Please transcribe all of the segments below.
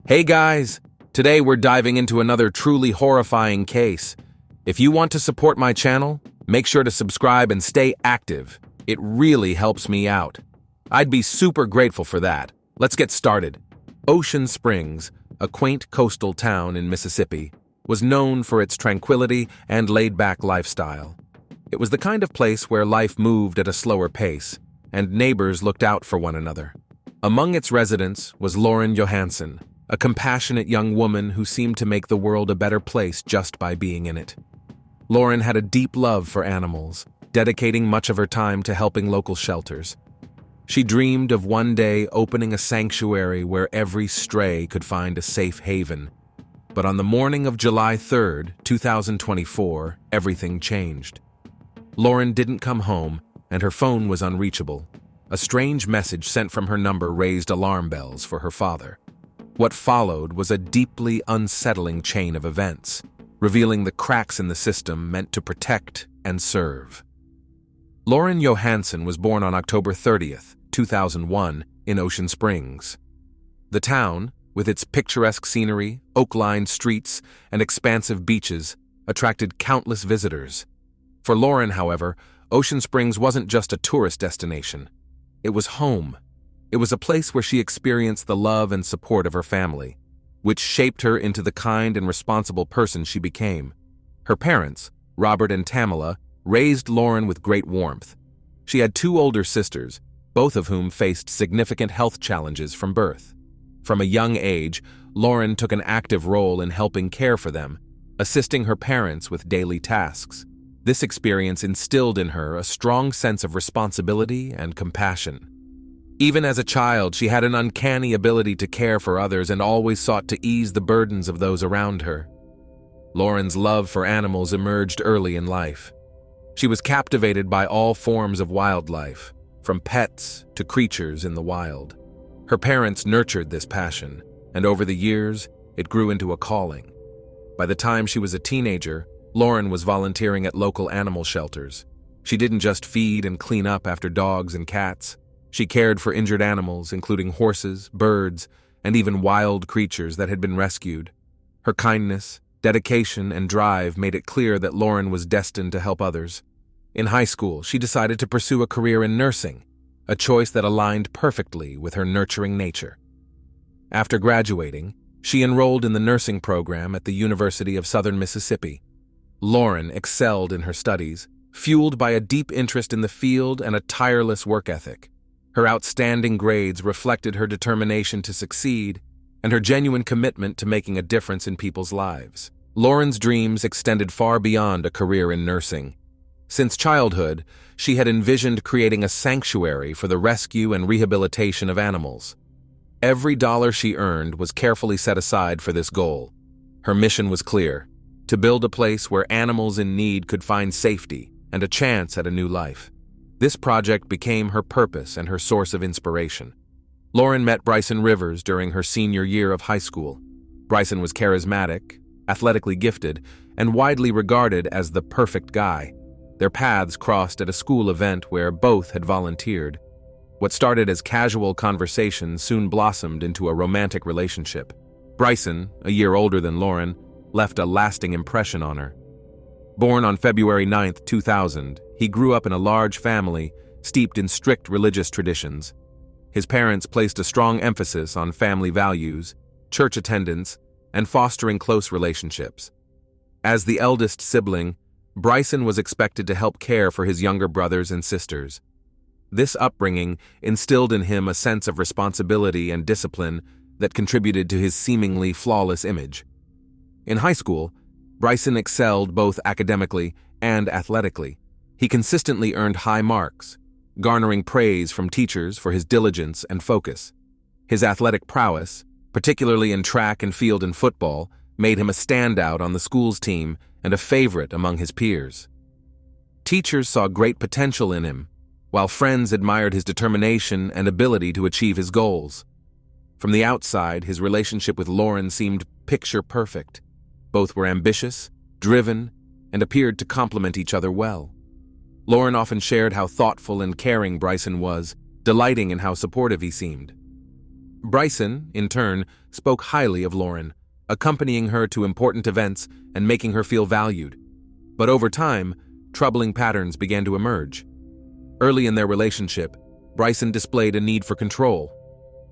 Hey guys! Today we're diving into another truly horrifying case. If you want to support my channel, make sure to subscribe and stay active. It really helps me out. I'd be super grateful for that. Let's get started. Ocean Springs, a quaint coastal town in Mississippi, was known for its tranquility and laid-back lifestyle. It was the kind of place where life moved at a slower pace, and neighbors looked out for one another. Among its residents was Lauren Johansen, a compassionate young woman who seemed to make the world a better place just by being in it. Lauren had a deep love for animals, dedicating much of her time to helping local shelters. She dreamed of one day opening a sanctuary where every stray could find a safe haven. But on the morning of July 3rd, 2024, everything changed. Lauren didn't come home, and her phone was unreachable. A strange message sent from her number raised alarm bells for her father. What followed was a deeply unsettling chain of events, revealing the cracks in the system meant to protect and serve. Lauren Johansen was born on October 30th, 2001, in Ocean Springs. The town, with its picturesque scenery, oak-lined streets, and expansive beaches, attracted countless visitors. For Lauren, however, Ocean Springs wasn't just a tourist destination. It was home. It was a place where she experienced the love and support of her family, which shaped her into the kind and responsible person she became. Her parents, Robert and Tamala, raised Lauren with great warmth. She had two older sisters, both of whom faced significant health challenges from birth. From a young age, Lauren took an active role in helping care for them, assisting her parents with daily tasks. This experience instilled in her a strong sense of responsibility and compassion. Even as a child, she had an uncanny ability to care for others and always sought to ease the burdens of those around her. Lauren's love for animals emerged early in life. She was captivated by all forms of wildlife, from pets to creatures in the wild. Her parents nurtured this passion, and over the years, it grew into a calling. By the time she was a teenager, Lauren was volunteering at local animal shelters. She didn't just feed and clean up after dogs and cats. She cared for injured animals, including horses, birds, and even wild creatures that had been rescued. Her kindness, dedication, and drive made it clear that Lauren was destined to help others. In high school, she decided to pursue a career in nursing, a choice that aligned perfectly with her nurturing nature. After graduating, she enrolled in the nursing program at the University of Southern Mississippi. Lauren excelled in her studies, fueled by a deep interest in the field and a tireless work ethic. Her outstanding grades reflected her determination to succeed and her genuine commitment to making a difference in people's lives. Lauren's dreams extended far beyond a career in nursing. Since childhood, she had envisioned creating a sanctuary for the rescue and rehabilitation of animals. Every dollar she earned was carefully set aside for this goal. Her mission was clear: to build a place where animals in need could find safety and a chance at a new life. This project became her purpose and her source of inspiration. Lauren met Bryson Rivers during her senior year of high school. Bryson was charismatic, athletically gifted, and widely regarded as the perfect guy. Their paths crossed at a school event where both had volunteered. What started as casual conversation soon blossomed into a romantic relationship. Bryson, a year older than Lauren, left a lasting impression on her. Born on February 9, 2000, he grew up in a large family steeped in strict religious traditions. His parents placed a strong emphasis on family values, church attendance, and fostering close relationships. As the eldest sibling, Bryson was expected to help care for his younger brothers and sisters. This upbringing instilled in him a sense of responsibility and discipline that contributed to his seemingly flawless image. In high school, Bryson excelled both academically and athletically. He consistently earned high marks, garnering praise from teachers for his diligence and focus. His athletic prowess, particularly in track and field and football, made him a standout on the school's team and a favorite among his peers. Teachers saw great potential in him, while friends admired his determination and ability to achieve his goals. From the outside, his relationship with Lauren seemed picture perfect. Both were ambitious, driven, and appeared to complement each other well. Lauren often shared how thoughtful and caring Bryson was, delighting in how supportive he seemed. Bryson, in turn, spoke highly of Lauren, accompanying her to important events and making her feel valued. But over time, troubling patterns began to emerge. Early in their relationship, Bryson displayed a need for control.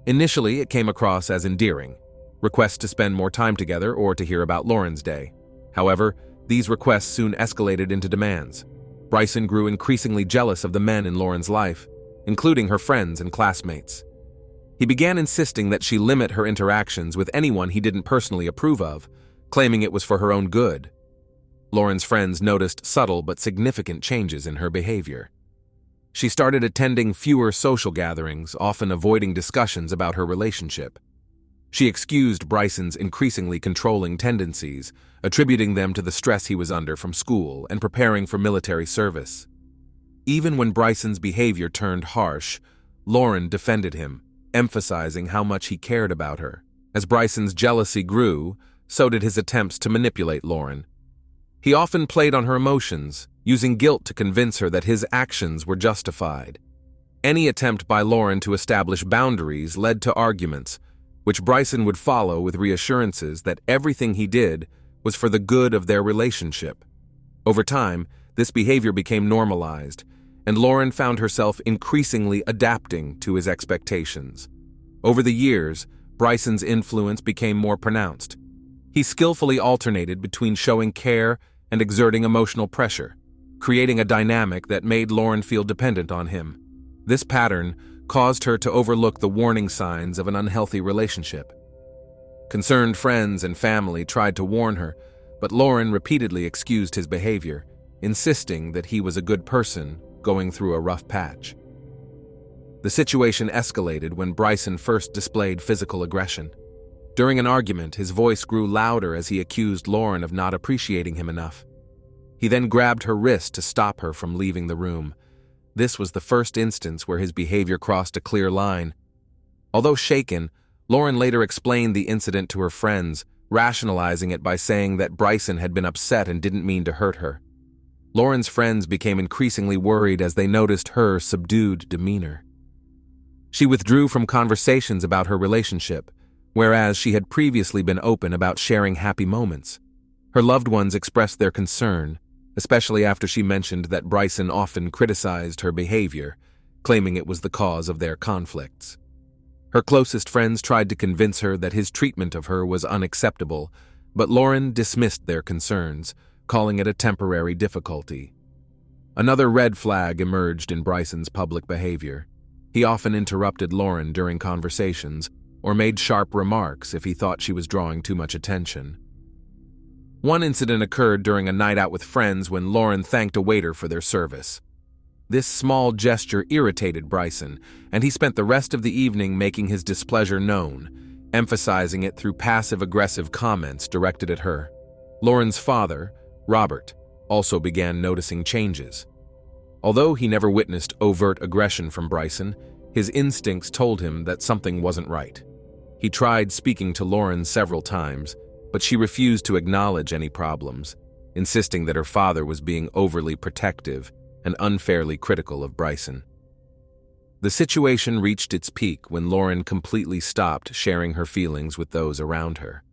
Initially, it came across as endearing, requests to spend more time together or to hear about Lauren's day. However, these requests soon escalated into demands. Bryson grew increasingly jealous of the men in Lauren's life, including her friends and classmates. He began insisting that she limit her interactions with anyone he didn't personally approve of, claiming it was for her own good. Lauren's friends noticed subtle but significant changes in her behavior. She started attending fewer social gatherings, often avoiding discussions about her relationship. She excused Bryson's increasingly controlling tendencies, attributing them to the stress he was under from school and preparing for military service. Even when Bryson's behavior turned harsh, Lauren defended him, emphasizing how much he cared about her. As Bryson's jealousy grew, so did his attempts to manipulate Lauren. He often played on her emotions, using guilt to convince her that his actions were justified. Any attempt by Lauren to establish boundaries led to arguments, which Bryson would follow with reassurances that everything he did was for the good of their relationship. Over time, this behavior became normalized, and Lauren found herself increasingly adapting to his expectations. Over the years, Bryson's influence became more pronounced. He skillfully alternated between showing care and exerting emotional pressure, creating a dynamic that made Lauren feel dependent on him. This pattern caused her to overlook the warning signs of an unhealthy relationship. Concerned friends and family tried to warn her, but Lauren repeatedly excused his behavior, insisting that he was a good person going through a rough patch. The situation escalated when Bryson first displayed physical aggression. During an argument, his voice grew louder as he accused Lauren of not appreciating him enough. He then grabbed her wrist to stop her from leaving the room. This was the first instance where his behavior crossed a clear line. Although shaken, Lauren later explained the incident to her friends, rationalizing it by saying that Bryson had been upset and didn't mean to hurt her. Lauren's friends became increasingly worried as they noticed her subdued demeanor. She withdrew from conversations about her relationship, whereas she had previously been open about sharing happy moments. Her loved ones expressed their concern, especially after she mentioned that Bryson often criticized her behavior, claiming it was the cause of their conflicts. Her closest friends tried to convince her that his treatment of her was unacceptable, but Lauren dismissed their concerns, calling it a temporary difficulty. Another red flag emerged in Bryson's public behavior. He often interrupted Lauren during conversations or made sharp remarks if he thought she was drawing too much attention. One incident occurred during a night out with friends when Lauren thanked a waiter for their service. This small gesture irritated Bryson, and he spent the rest of the evening making his displeasure known, emphasizing it through passive-aggressive comments directed at her. Lauren's father, Robert, also began noticing changes. Although he never witnessed overt aggression from Bryson, his instincts told him that something wasn't right. He tried speaking to Lauren several times, but she refused to acknowledge any problems, insisting that her father was being overly protective and unfairly critical of Bryson. The situation reached its peak when Lauren completely stopped sharing her feelings with those around her.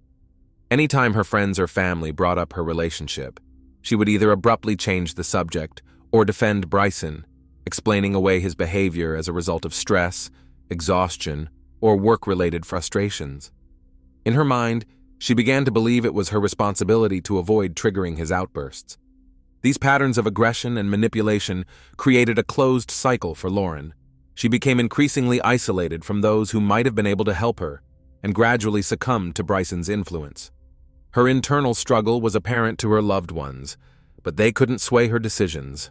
Anytime her friends or family brought up her relationship, she would either abruptly change the subject or defend Bryson, explaining away his behavior as a result of stress, exhaustion, or work-related frustrations. In her mind, she began to believe it was her responsibility to avoid triggering his outbursts. These patterns of aggression and manipulation created a closed cycle for Lauren. She became increasingly isolated from those who might have been able to help her and gradually succumbed to Bryson's influence. Her internal struggle was apparent to her loved ones, but they couldn't sway her decisions.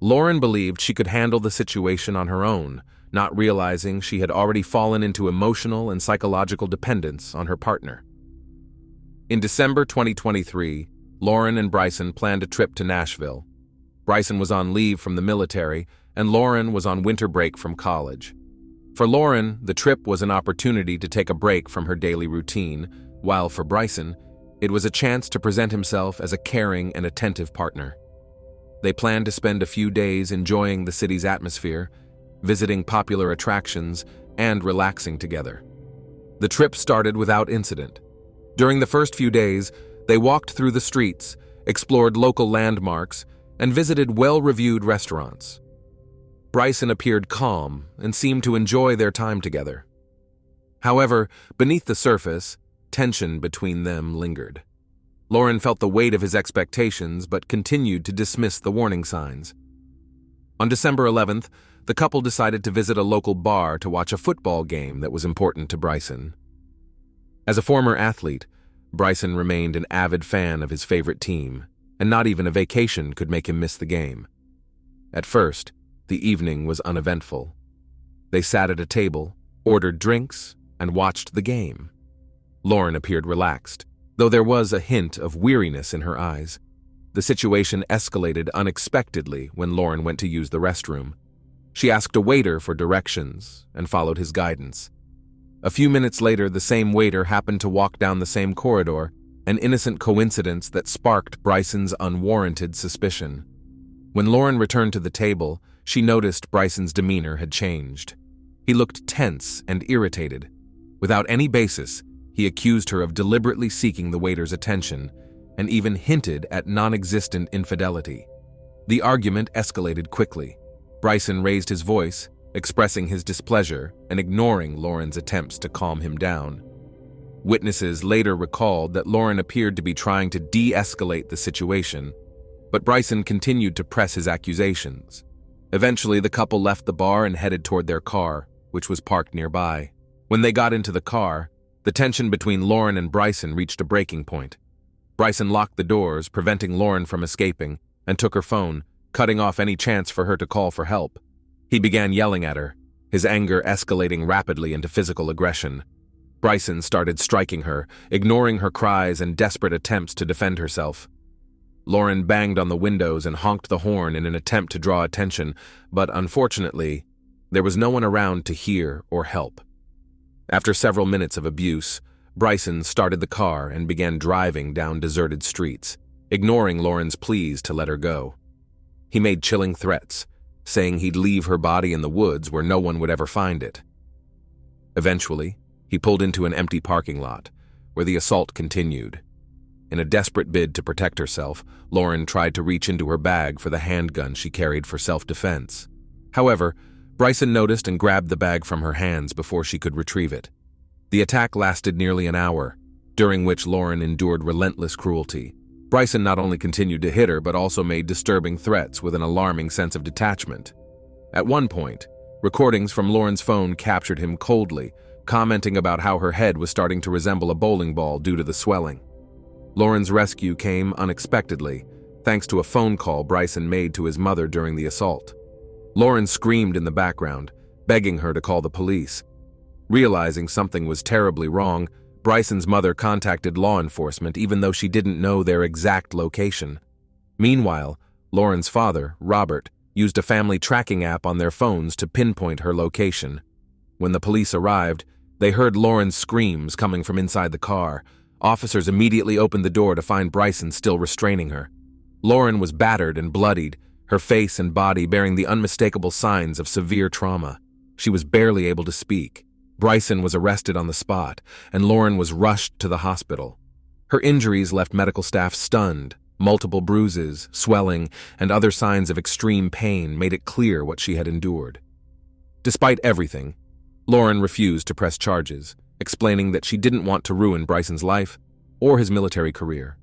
Lauren believed she could handle the situation on her own, not realizing she had already fallen into emotional and psychological dependence on her partner. In December 2023, Lauren and Bryson planned a trip to Nashville. Bryson was on leave from the military, and Lauren was on winter break from college. For Lauren, the trip was an opportunity to take a break from her daily routine, while for Bryson, it was a chance to present himself as a caring and attentive partner. They planned to spend a few days enjoying the city's atmosphere, visiting popular attractions, and relaxing together. The trip started without incident. During the first few days, they walked through the streets, explored local landmarks, and visited well-reviewed restaurants. Bryson appeared calm and seemed to enjoy their time together. However, beneath the surface, tension between them lingered. Lauren felt the weight of his expectations but continued to dismiss the warning signs. On December 11th, the couple decided to visit a local bar to watch a football game that was important to Bryson. As a former athlete, Bryson remained an avid fan of his favorite team, and not even a vacation could make him miss the game. At first, the evening was uneventful. They sat at a table, ordered drinks, and watched the game. Lauren appeared relaxed, though there was a hint of weariness in her eyes. The situation escalated unexpectedly when Lauren went to use the restroom. She asked a waiter for directions and followed his guidance. A few minutes later, the same waiter happened to walk down the same corridor, an innocent coincidence that sparked Bryson's unwarranted suspicion. When Lauren returned to the table, she noticed Bryson's demeanor had changed. He looked tense and irritated. Without any basis, he accused her of deliberately seeking the waiter's attention and even hinted at non-existent infidelity. The argument escalated quickly. Bryson raised his voice, expressing his displeasure and ignoring Lauren's attempts to calm him down. Witnesses later recalled that Lauren appeared to be trying to de-escalate the situation, but Bryson continued to press his accusations. Eventually, the couple left the bar and headed toward their car, which was parked nearby. When they got into the car, the tension between Lauren and Bryson reached a breaking point. Bryson locked the doors, preventing Lauren from escaping, and took her phone, cutting off any chance for her to call for help. He began yelling at her, his anger escalating rapidly into physical aggression. Bryson started striking her, ignoring her cries and desperate attempts to defend herself. Lauren banged on the windows and honked the horn in an attempt to draw attention, but unfortunately, there was no one around to hear or help. After several minutes of abuse, Bryson started the car and began driving down deserted streets, ignoring Lauren's pleas to let her go. He made chilling threats, saying he'd leave her body in the woods where no one would ever find it. Eventually, he pulled into an empty parking lot, where the assault continued. In a desperate bid to protect herself, Lauren tried to reach into her bag for the handgun she carried for self-defense. However, Bryson noticed and grabbed the bag from her hands before she could retrieve it. The attack lasted nearly an hour, during which Lauren endured relentless cruelty. Bryson not only continued to hit her but also made disturbing threats with an alarming sense of detachment. At one point, recordings from Lauren's phone captured him coldly, commenting about how her head was starting to resemble a bowling ball due to the swelling. Lauren's rescue came unexpectedly, thanks to a phone call Bryson made to his mother during the assault. Lauren screamed in the background, begging her to call the police. Realizing something was terribly wrong, Bryson's mother contacted law enforcement even though she didn't know their exact location. Meanwhile, Lauren's father, Robert, used a family tracking app on their phones to pinpoint her location. When the police arrived, they heard Lauren's screams coming from inside the car. Officers immediately opened the door to find Bryson still restraining her. Lauren was battered and bloodied, her face and body bearing the unmistakable signs of severe trauma. She was barely able to speak. Bryson was arrested on the spot, and Lauren was rushed to the hospital. Her injuries left medical staff stunned. Multiple bruises, swelling, and other signs of extreme pain made it clear what she had endured. Despite everything, Lauren refused to press charges, explaining that she didn't want to ruin Bryson's life or his military career.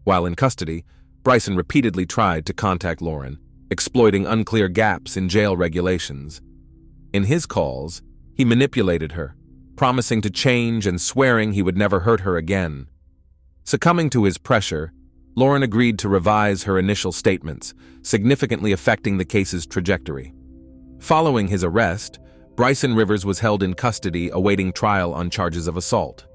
While in custody, Bryson repeatedly tried to contact Lauren, exploiting unclear gaps in jail regulations. In his calls, he manipulated her, promising to change and swearing he would never hurt her again. Succumbing to his pressure, Lauren agreed to revise her initial statements, significantly affecting the case's trajectory. Following his arrest, Bryson Rivers was held in custody awaiting trial on charges of assault.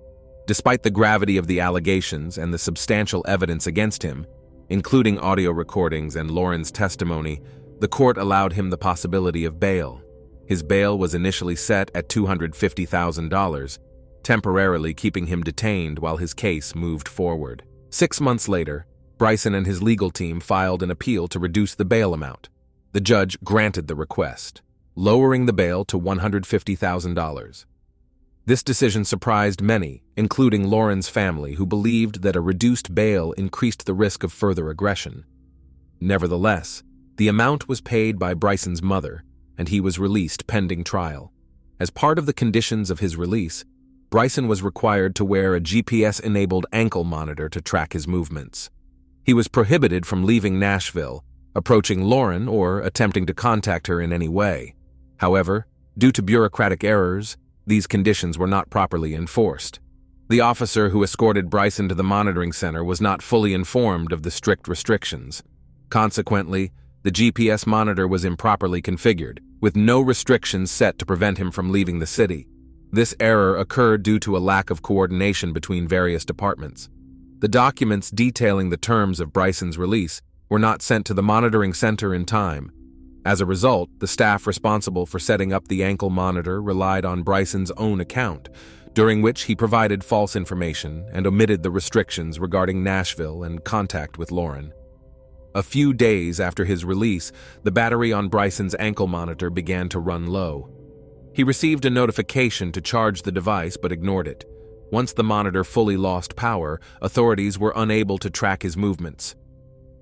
Despite the gravity of the allegations and the substantial evidence against him, including audio recordings and Lauren's testimony, the court allowed him the possibility of bail. His bail was initially set at $250,000, temporarily keeping him detained while his case moved forward. 6 months later, Bryson and his legal team filed an appeal to reduce the bail amount. The judge granted the request, lowering the bail to $150,000. This decision surprised many, including Lauren's family, who believed that a reduced bail increased the risk of further aggression. Nevertheless, the amount was paid by Bryson's mother, and he was released pending trial. As part of the conditions of his release, Bryson was required to wear a GPS-enabled ankle monitor to track his movements. He was prohibited from leaving Nashville, approaching Lauren, or attempting to contact her in any way. However, due to bureaucratic errors, these conditions were not properly enforced. The officer who escorted Bryson to the monitoring center was not fully informed of the strict restrictions. Consequently, the GPS monitor was improperly configured, with no restrictions set to prevent him from leaving the city. This error occurred due to a lack of coordination between various departments. The documents detailing the terms of Bryson's release were not sent to the monitoring center in time. As a result, the staff responsible for setting up the ankle monitor relied on Bryson's own account, during which he provided false information and omitted the restrictions regarding Nashville and contact with Lauren. A few days after his release, the battery on Bryson's ankle monitor began to run low. He received a notification to charge the device but ignored it. Once the monitor fully lost power, authorities were unable to track his movements.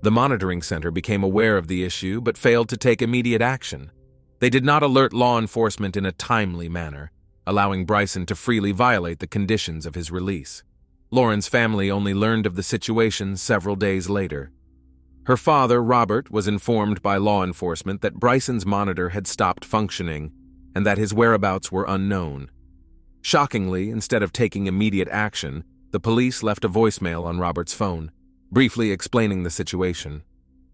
The monitoring center became aware of the issue but failed to take immediate action. They did not alert law enforcement in a timely manner, allowing Bryson to freely violate the conditions of his release. Lauren's family only learned of the situation several days later. Her father, Robert, was informed by law enforcement that Bryson's monitor had stopped functioning and that his whereabouts were unknown. Shockingly, instead of taking immediate action, the police left a voicemail on Robert's phone, briefly explaining the situation.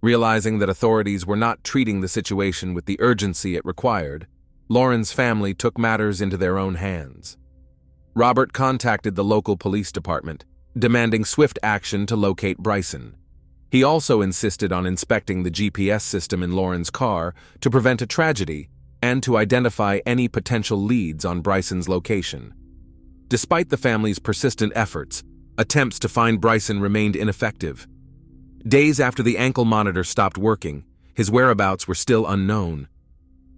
Realizing that authorities were not treating the situation with the urgency it required, Lauren's family took matters into their own hands. Robert contacted the local police department, demanding swift action to locate Bryson. He also insisted on inspecting the GPS system in Lauren's car to prevent a tragedy and to identify any potential leads on Bryson's location. Despite the family's persistent efforts, attempts to find Bryson remained ineffective. Days after the ankle monitor stopped working, his whereabouts were still unknown.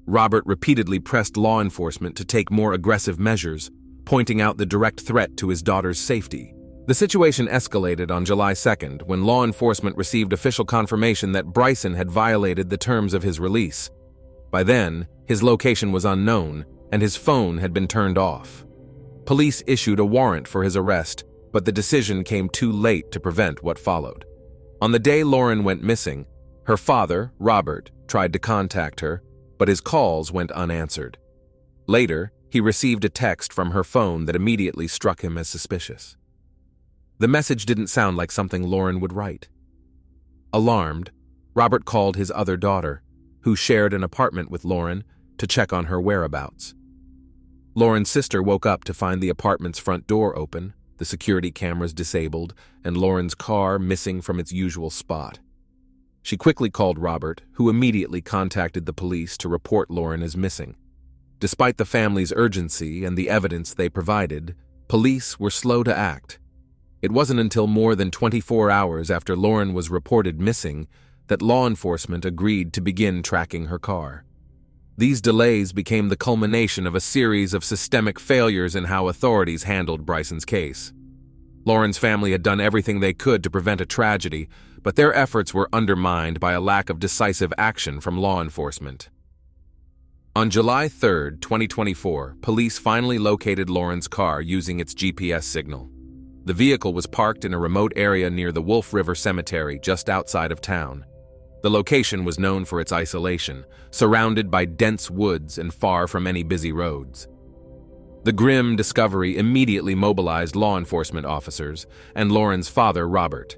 Robert repeatedly pressed law enforcement to take more aggressive measures, pointing out the direct threat to his daughter's safety. The situation escalated on July 2nd when law enforcement received official confirmation that Bryson had violated the terms of his release. By then, his location was unknown and his phone had been turned off. Police issued a warrant for his arrest, but the decision came too late to prevent what followed. On the day Lauren went missing, her father, Robert, tried to contact her, but his calls went unanswered. Later, he received a text from her phone that immediately struck him as suspicious. The message didn't sound like something Lauren would write. Alarmed, Robert called his other daughter, who shared an apartment with Lauren, to check on her whereabouts. Lauren's sister woke up to find the apartment's front door open, the security cameras disabled, and Lauren's car missing from its usual spot. She quickly called Robert, who immediately contacted the police to report Lauren as missing. Despite the family's urgency and the evidence they provided, police were slow to act. It wasn't until more than 24 hours after Lauren was reported missing that law enforcement agreed to begin tracking her car. These delays became the culmination of a series of systemic failures in how authorities handled Bryson's case. Lauren's family had done everything they could to prevent a tragedy, but their efforts were undermined by a lack of decisive action from law enforcement. On July 3, 2024, police finally located Lauren's car using its GPS signal. The vehicle was parked in a remote area near the Wolf River Cemetery just outside of town. The location was known for its isolation, surrounded by dense woods and far from any busy roads. The grim discovery immediately mobilized law enforcement officers and Lauren's father, Robert.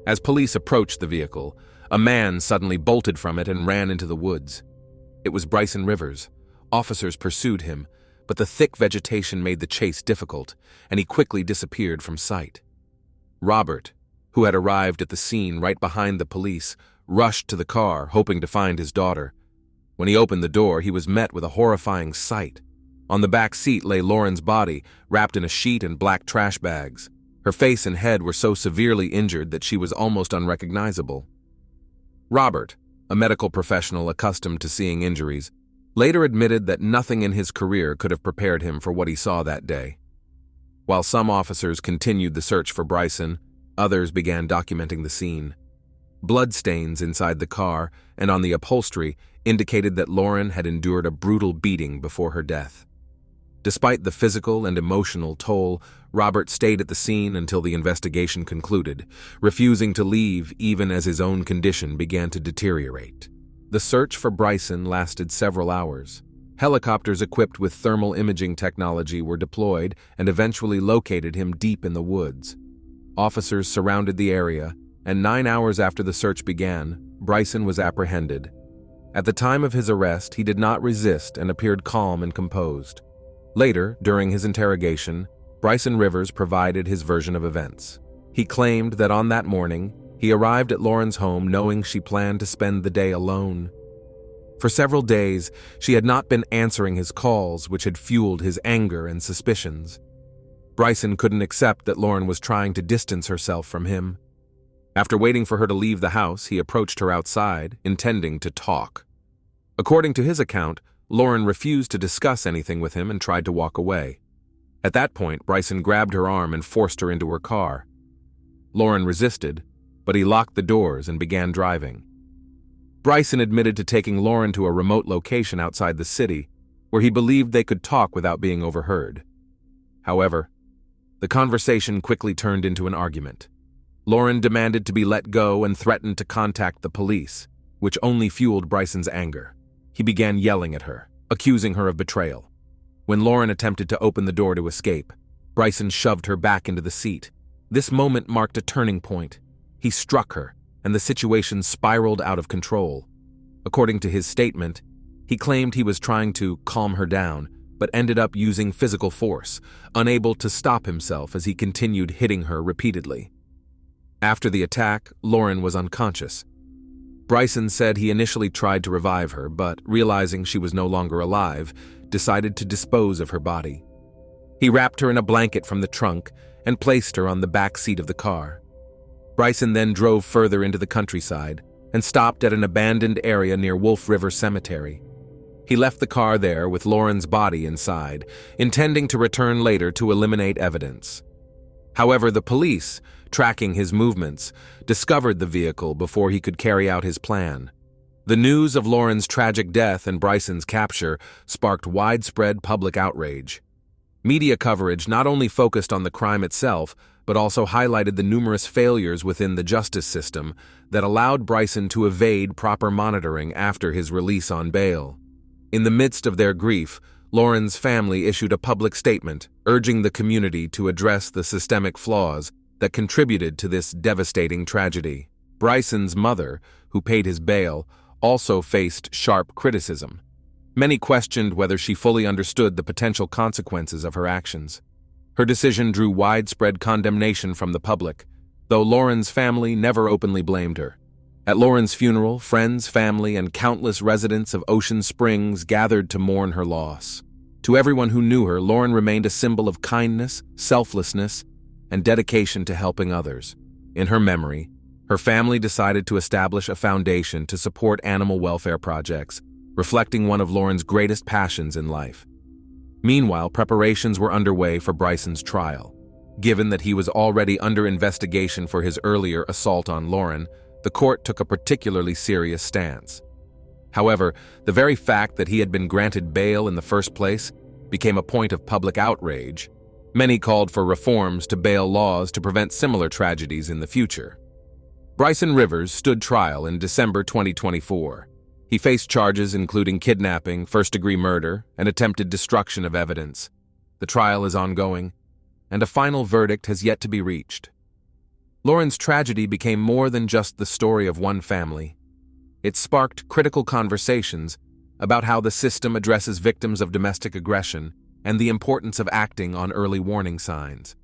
As police approached the vehicle, a man suddenly bolted from it and ran into the woods. It was Bryson Rivers. Officers pursued him, but the thick vegetation made the chase difficult, and he quickly disappeared from sight. Robert, who had arrived at the scene right behind the police, rushed to the car, hoping to find his daughter. When he opened the door, he was met with a horrifying sight. On the back seat lay Lauren's body, wrapped in a sheet and black trash bags. Her face and head were so severely injured that she was almost unrecognizable. Robert, a medical professional accustomed to seeing injuries, later admitted that nothing in his career could have prepared him for what he saw that day. While some officers continued the search for Bryson, others began documenting the scene. Bloodstains inside the car and on the upholstery indicated that Lauren had endured a brutal beating before her death. Despite the physical and emotional toll, Robert stayed at the scene until the investigation concluded, refusing to leave even as his own condition began to deteriorate. The search for Bryson lasted several hours. Helicopters equipped with thermal imaging technology were deployed and eventually located him deep in the woods. Officers surrounded the area, and 9 hours after the search began, Bryson was apprehended. At the time of his arrest, he did not resist and appeared calm and composed. Later, during his interrogation, Bryson Rivers provided his version of events. He claimed that on that morning, he arrived at Lauren's home knowing she planned to spend the day alone. For several days, she had not been answering his calls, which had fueled his anger and suspicions. Bryson couldn't accept that Lauren was trying to distance herself from him. After waiting for her to leave the house, he approached her outside, intending to talk. According to his account, Lauren refused to discuss anything with him and tried to walk away. At that point, Bryson grabbed her arm and forced her into her car. Lauren resisted, but he locked the doors and began driving. Bryson admitted to taking Lauren to a remote location outside the city, where he believed they could talk without being overheard. However, the conversation quickly turned into an argument. Lauren demanded to be let go and threatened to contact the police, which only fueled Bryson's anger. He began yelling at her, accusing her of betrayal. When Lauren attempted to open the door to escape, Bryson shoved her back into the seat. This moment marked a turning point. He struck her, and the situation spiraled out of control. According to his statement, he claimed he was trying to calm her down, but ended up using physical force, unable to stop himself as he continued hitting her repeatedly. After the attack, Lauren was unconscious. Bryson said he initially tried to revive her, but realizing she was no longer alive, decided to dispose of her body. He wrapped her in a blanket from the trunk and placed her on the back seat of the car. Bryson then drove further into the countryside and stopped at an abandoned area near Wolf River Cemetery. He left the car there with Lauren's body inside, intending to return later to eliminate evidence. However, the police, tracking his movements, discovered the vehicle before he could carry out his plan. The news of Lauren's tragic death and Bryson's capture sparked widespread public outrage. Media coverage not only focused on the crime itself, but also highlighted the numerous failures within the justice system that allowed Bryson to evade proper monitoring after his release on bail. In the midst of their grief, Lauren's family issued a public statement urging the community to address the systemic flaws that contributed to this devastating tragedy. Bryson's mother, who paid his bail, also faced sharp criticism. Many questioned whether she fully understood the potential consequences of her actions. Her decision drew widespread condemnation from the public, though Lauren's family never openly blamed her. At Lauren's funeral, friends, family, and countless residents of Ocean Springs gathered to mourn her loss. To everyone who knew her, Lauren remained a symbol of kindness, selflessness, and dedication to helping others. In her memory, her family decided to establish a foundation to support animal welfare projects, reflecting one of Lauren's greatest passions in life. Meanwhile, preparations were underway for Bryson's trial. Given that he was already under investigation for his earlier assault on Lauren, the court took a particularly serious stance. However, the very fact that he had been granted bail in the first place became a point of public outrage. Many called for reforms to bail laws to prevent similar tragedies in the future. Bryson Rivers stood trial in December 2024. He faced charges including kidnapping, first-degree murder, and attempted destruction of evidence. The trial is ongoing, and a final verdict has yet to be reached. Lauren's tragedy became more than just the story of one family. It sparked critical conversations about how the system addresses victims of domestic aggression and the importance of acting on early warning signs.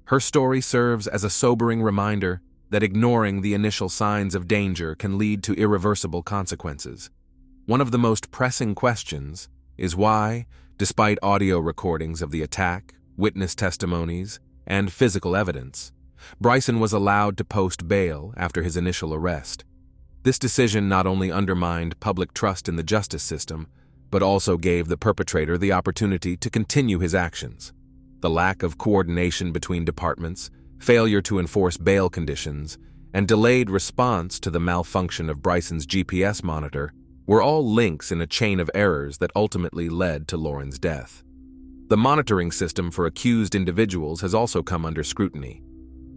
Her story serves as a sobering reminder that ignoring the initial signs of danger can lead to irreversible consequences. One of the most pressing questions is why, despite audio recordings of the attack, witness testimonies, and physical evidence, Bryson was allowed to post bail after his initial arrest. This decision not only undermined public trust in the justice system, but also gave the perpetrator the opportunity to continue his actions. The lack of coordination between departments, failure to enforce bail conditions, and delayed response to the malfunction of Bryson's GPS monitor were all links in a chain of errors that ultimately led to Lauren's death. The monitoring system for accused individuals has also come under scrutiny.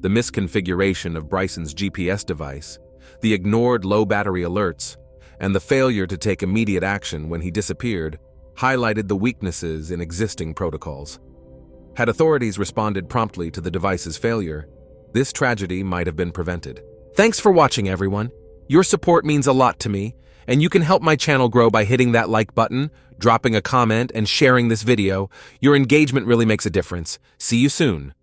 The misconfiguration of Bryson's GPS device, the ignored low battery alerts, and the failure to take immediate action when he disappeared highlighted the weaknesses in existing protocols. Had authorities responded promptly to the device's failure, this tragedy might have been prevented. Thanks for watching, everyone. Your support means a lot to me, and you can help my channel grow by hitting that like button, dropping a comment, and sharing this video. Your engagement really makes a difference. See you soon.